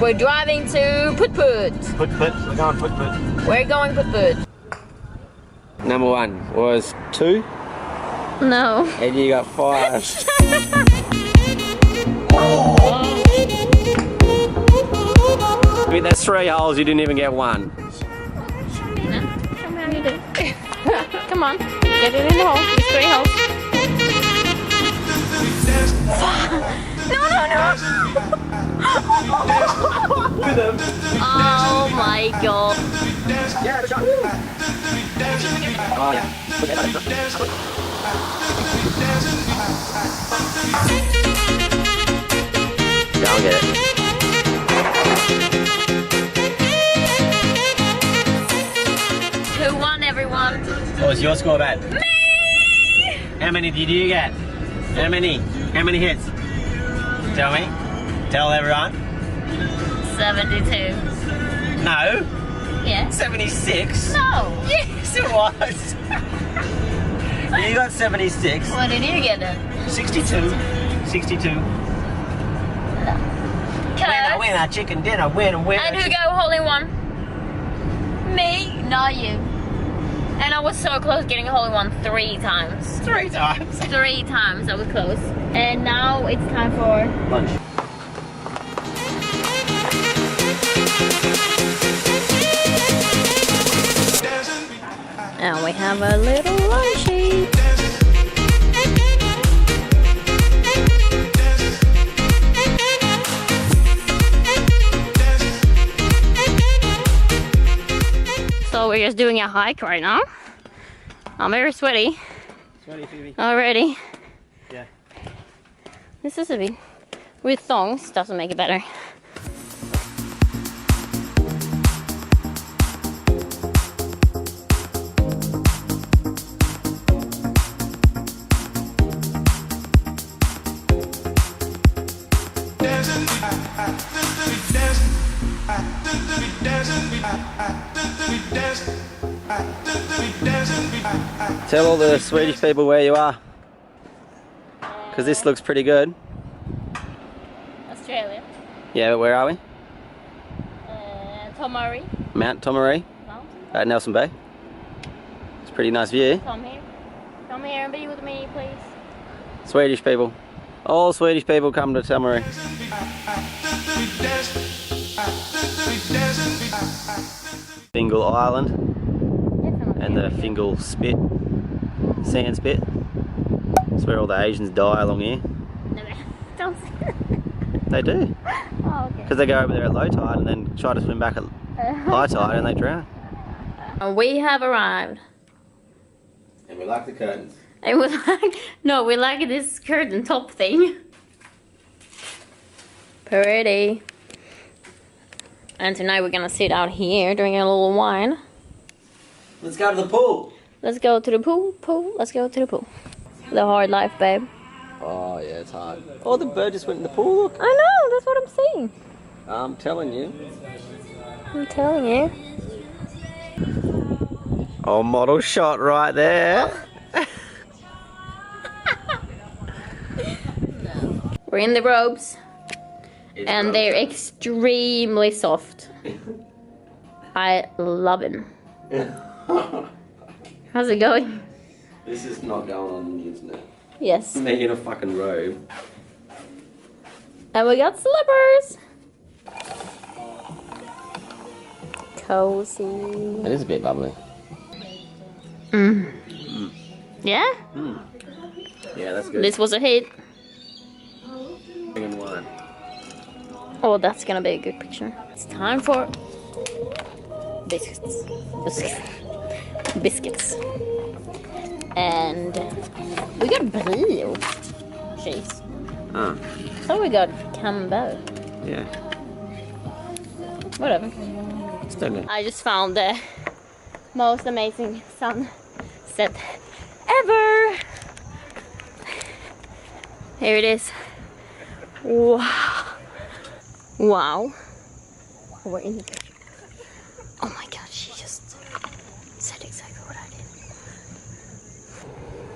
We're driving to Put Put. Put. We're going Put. We're going Put Put. Number 1 was 2, No. and you got 5. I mean, that's 3 holes. You didn't even get 1. No. Show me how you do. Come on. Get it in the hole. There's 3 holes. No. Oh my god. Yeah, good job. Oh, yeah. Go and get it. Who won, everyone? What was your score, Bat? Me! How many did you get? How many? How many hits? Tell me. Tell everyone. 72. No. Yeah. 76. No. Yes, it was. You got 76. What did you get then? 62. 62. Winner, chicken dinner, winner. And who go hole in one? Me, not you. And I was so close getting a hole in one 3 times. 3 times. 3 times I was close. And now it's time for Lunch. and we have a little lunchy. So we're just doing a hike right now. I'm very sweaty Sweaty, Phoebe. already. Yeah. This is a bit with thongs, doesn't make it better. Tell all the Swedish people where you are, because this looks pretty good. Australia. Yeah, but where are we? Tomari. Mount Tomaree Mountain. at Nelson Bay. It's a pretty nice view. Come here. Come here and be with me, please. Swedish people. All Swedish people come to Tomaree. Fingal Island Definitely. and the Fingal Spit, sand spit. That's where all the Asians die along here. Don't say that. They do. Oh, okay. Because they go over there at low tide and then try to swim back at high tide and they drown. We have arrived. And we like the curtains. And we like, no, we like this curtain top thing. Pretty. And tonight we're gonna sit out here drinking a little wine. Let's go to the pool. Let's go to the pool, let's go to the pool. The hard life, babe. Oh yeah, it's hard. Oh, the bird just went in the pool, look. I know, that's what I'm saying. I'm telling you. I'm telling you. Oh, model shot right there. We're in the robes. It's And rope. they're extremely soft. I love them. How's it going? This is not going on the internet. Yes. Me in a fucking robe. And we got slippers. Cozy. It is a bit bubbly. Yeah? Yeah, that's good. This was a hit. And wine. Oh, that's gonna be a good picture. It's time for biscuits. Biscuits. And we got blue cheese. Ah, So we got Cambo. yeah. Whatever. Still good. I just found the most amazing sunset ever. Here it is. Wow. Wow. We're in the picture. Oh my god, she just said exactly what I did.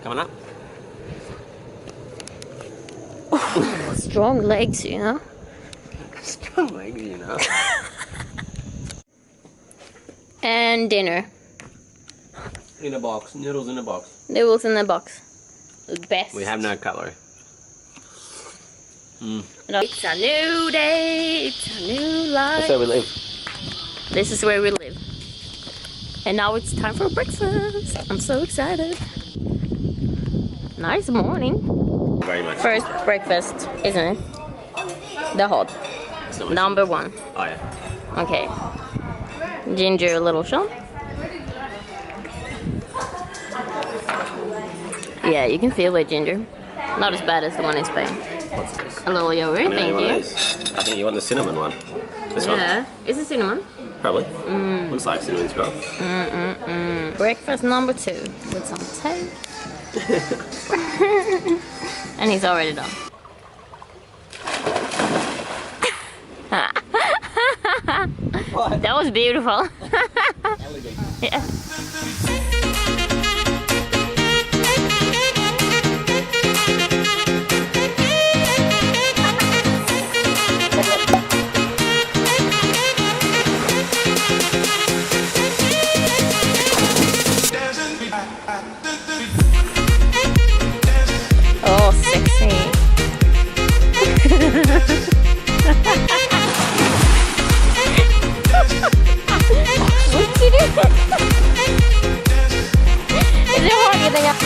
Coming up. Strong legs, you know? Strong legs, you know. And dinner. In a box. Noodles in a box. Noodles in the box. The best. We have no cutlery. It's a new day. It's a new life. That's where we live. This is where we live. And now it's time for breakfast. I'm so excited. Nice morning. Very much. First breakfast, isn't it? The hot. It's not much. Number 1. Oh yeah. Okay. Ginger, a little shot. Yeah, you can feel it, ginger. Not as bad as the one in Spain. What's this? A little yogurt, thank you. I think you want the cinnamon one. This Yeah. Is it cinnamon? one? Probably. Looks like cinnamon scroll. Breakfast number 2 with some toast. And he's already done. What? That was beautiful. Yeah. Oh, sexy. What'd you do? Is it hard getting up?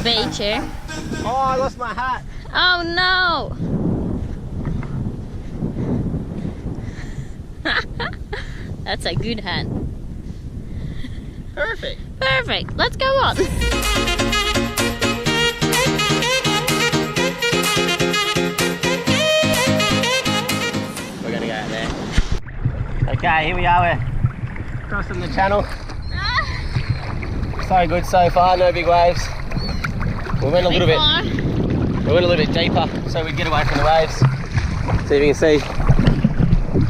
Bay chair. Oh, I lost my hat. Oh no! That's a good hat. Perfect. Perfect. Let's go on. We're gonna go out there. Okay, here we are. We're crossing the channel. So good so far. No big waves. We went a little bit. We went a little bit deeper so we'd get away from the waves. So you can see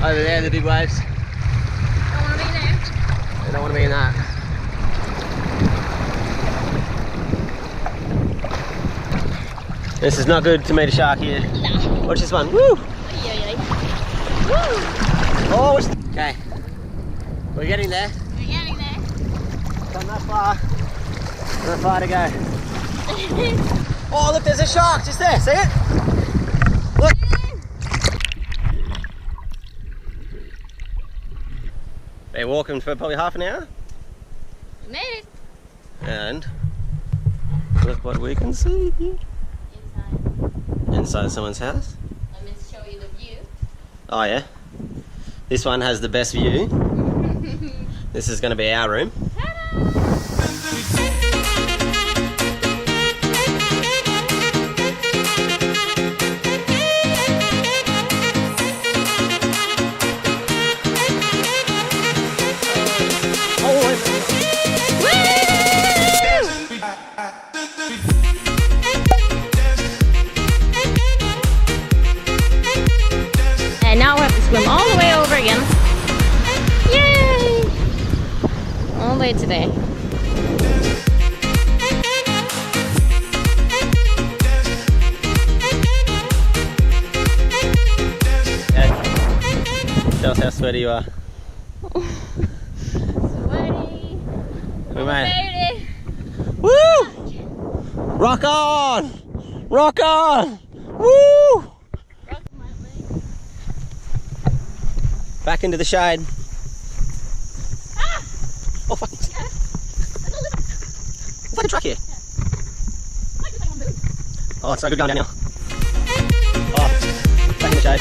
over there the big waves. Don't want to be there. I don't want to be in that. This is not good to meet a shark here. No. Watch this one. Woo! Woo! Oh, okay. We're getting there. We're getting there. Not that far. Not far to go. Oh, look, there's a shark just there. See it? Look. Been walking for probably half an hour. We made it. And look what we can see. Inside. Inside someone's house. Let me show you the view. Oh yeah. This one has the best view. This is going to be our room. And now we have to swim all the way over again. Yay! All the way today. Tell us how sweaty you are. Sweaty. We made it. Made it. Woo! Rock on! Rock on! Woo! Rock my leg. Back into the shade. Ah! Oh fucking! It's like a truck here. Oh, it's so good going down now. Oh, back in the shade.